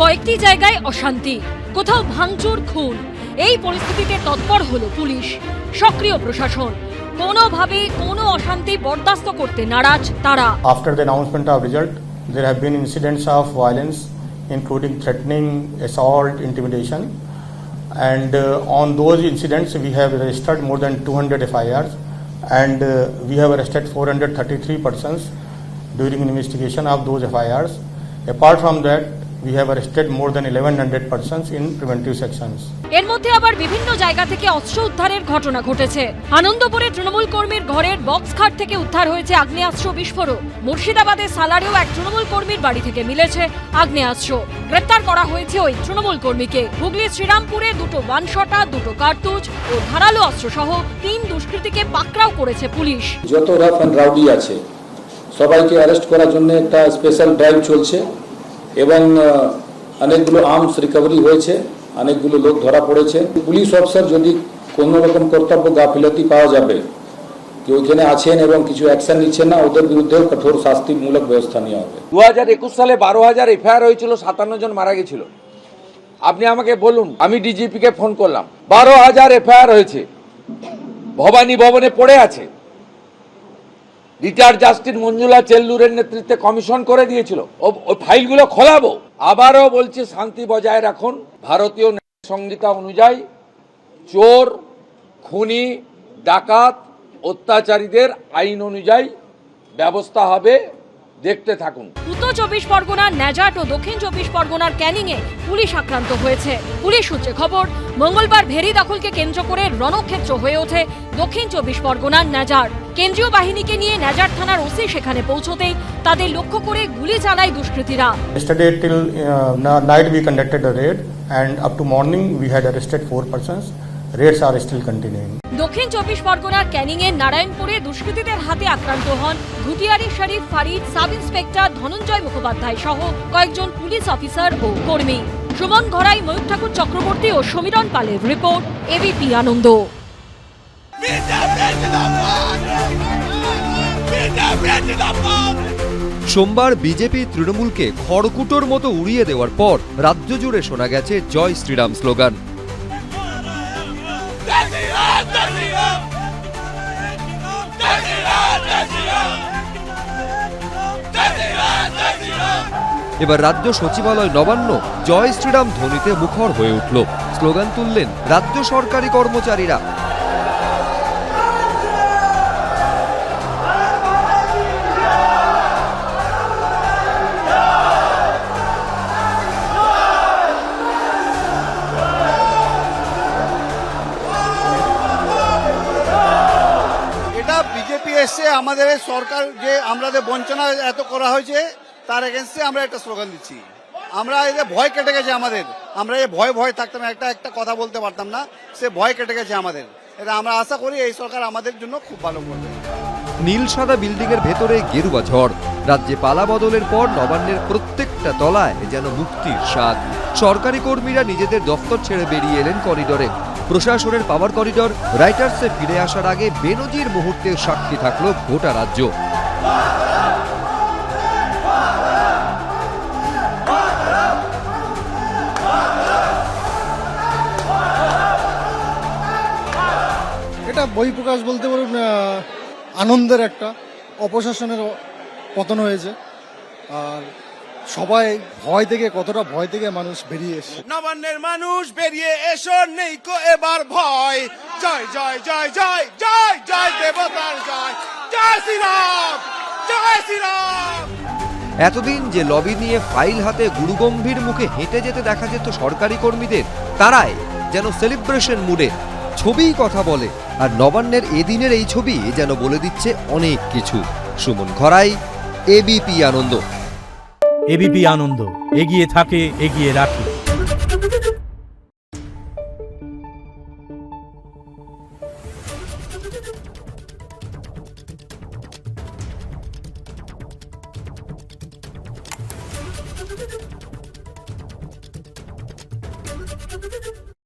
কয়েকটি জায়গায় অশান্তি, কোথাও ভাঙচুর, খুন। এই পরিস্থিতিতে তৎপর হলো পুলিশ, সক্রিয় প্রশাসন। কোনোভাবে কোনো অশান্তি বরদাস্ত করতে নারাজ তারা। After the announcement of result, there have been incidents of violence, including threatening, assault, intimidation, and on those incidents we have registered more than 200 FIRs, and we have arrested 433 persons during investigation of those FIRs. Apart from that, we have arrested more than 1100 persons in preventive sections. এর মধ্যে আবার বিভিন্ন জায়গা থেকে অস্ত্র উদ্ধারের ঘটনা ঘটেছে। আনন্দপুরে তৃণমূল কর্মীর ঘরের বক্স খাট থেকে উদ্ধার হয়েছে আগ্নেয়াস্ত্র বিস্ফোরক। মুর্শিদাবাদের সালারেও এক তৃণমূল কর্মীর বাড়ি থেকে মিলেছে আগ্নেয়াস্ত্র। গ্রেপ্তার করা হয়েছে ওই তৃণমূল কর্মীকে। হুগলির শ্রীরামপুরে দুটো ওয়ানশটা, দুটো কার্তুজ ও ধারালো অস্ত্র সহ 3 দুষ্কৃতীকে পাকড়াও করেছে পুলিশ। যত রাফ অ্যান্ড রাউডি আছে সবাইকে অ্যারেস্ট করার জন্য একটা স্পেশাল ড্রাইভ চলছে এবং অনেকগুলো আর্মস রিকভারি হয়েছে, অনেকগুলো লোক ধরা পড়েছে। পুলিশ অফিসার যদি কোনো রকম কর্তব্য গাফিলতি পাওয়া যাবে কি ওইখানে আছেন এবং কিছু অ্যাকশন নিচ্ছেন না, ওদের বিরুদ্ধেও কঠোর শাস্তিমূলক ব্যবস্থা নেওয়া হবে। 2021 সালে 12,000 এফআইআর হয়েছিল, 57 জন মারা গেছিল। আপনি আমাকে বলুন, আমি ডিজিপি কে ফোন করলাম, 12,000 এফআইআর হয়েছে, ভবানী ভবনে পড়ে আছে। রিটায়ার্ড জাস্টিস মঞ্জুলা চেল্লুরের নেতৃত্বে কমিশন করে দিয়েছিল, ওই ফাইলগুলো খোলাবো। আবারও বলছি, শান্তি বজায় রাখুন। ভারতীয় সংহিতা অনুযায়ী চোর, খুনি, ডাকাত, অত্যাচারীদের আইন অনুযায়ী ব্যবস্থা হবে, দেখতে থাকুন। উত্তর 24 পরগনার ন্যাজাট ও দক্ষিণ 24 পরগনার ক্যানিংয়ে পুলিশ আক্রান্ত হয়েছে। পুলিশ সূত্রে খবর, মঙ্গলবার ভেরি দখলকে কেন্দ্র করে রণক্ষেত্র হয়ে ওঠে দক্ষিণ 24 পরগনার ন্যাজার। কেন্দ্রীয় বাহিনীকে নিয়ে ন্যাজার থানার ওসি সেখানে পৌঁছতেই তাদের লক্ষ্য করে গুলি চালায় দুষ্কৃতীরা। Yesterday till night we conducted a raid, and up to morning we had arrested 4 persons. Raids are still continuing. দক্ষিণ 24 পরগনার ক্যানিংয়ের নারায়ণপুরে দুষ্কৃতীদের হাতে আক্রান্ত হন ঘুটিয়ারি শরীফ ফারিদ, সাব ইন্সপেক্টর ধনঞ্জয় মুখোপাধ্যায় সহ কয়েকজন পুলিশ অফিসার ও কর্মী। সুমন ঘরাই, ময়ূর ঠাকুর চক্রবর্তী ও সমীরণ পালের রিপোর্ট, এবিপি আনন্দ। সোমবার বিজেপি তৃণমূলকে খড়কুটোর মতো উড়িয়ে দেওয়ার পর রাজ্য জুড়ে শোনা গেছে জয় শ্রীরাম স্লোগান। এবার রাজ্য সচিবালয় নবান্ন জয় শ্রীরাম ধ্বনিতে মুখর হয়ে উঠল। স্লোগান তুললেন রাজ্য সরকারি কর্মচারীরা। এটা বিজেপি এসে আমাদের সরকার যে আমাদের বঞ্চনা এত করা হয়েছে তার এগেন্স্টে আমরা একটা স্লোগান দিচ্ছি। আমরা এদের ভয় কেটে গেছে আমাদের, আমরা এই ভয় থাকতাম, একটা কথা বলতে পারতাম না, সে ভয় কেটে গেছে আমাদের। এটা আমরা আশা করি এই সরকার আমাদের জন্য খুব ভালো করবে। নীল সাদা বিল্ডিং এর ভেতরে গেরুয়া ঝড়। রাজ্যে পালা বদলের পর নবান্নের প্রত্যেকটা তলায় যেন মুক্তির স্বাদ। সরকারি কর্মীরা নিজেদের দফতর ছেড়ে বেরিয়ে এলেন করিডোরে। প্রশাসনের পাওয়ার করিডোর রাইটার্সে ফিরে আসার আগে বেনজির মুহূর্তের সাক্ষী থাকলো গোটা রাজ্য। এটা বহিঃপ্রকাশ বলতে পারুন, আনন্দের একটা অপশাসনের পতন হয়েছে। আর সবাই কতটা ভয় থেকে মানুষ বেরিয়ে এসে, নবান্নের মানুষ বেরিয়ে এসো, নেই কো এবার ভয়। জয় জয় জয় জয় জয় জয় দেবতার জয়, জয় শ্রীরাম, জয় শ্রীরাম। এতদিন যে লবি নিয়ে ফাইল হাতে গুরুগম্ভীর মুখে হেঁটে যেতে দেখা যেত সরকারি কর্মীদের, তারাই যেন সেলিব্রেশন মুডে। ছবিই কথা বলে, আর নবান্নের এদিনের এই ছবি যেন বলে দিচ্ছে অনেক কিছু। সুমন ঘরাই, এবিপি আনন্দ। এবিপি আনন্দ, এগিয়ে থাকে, এগিয়ে রাখে।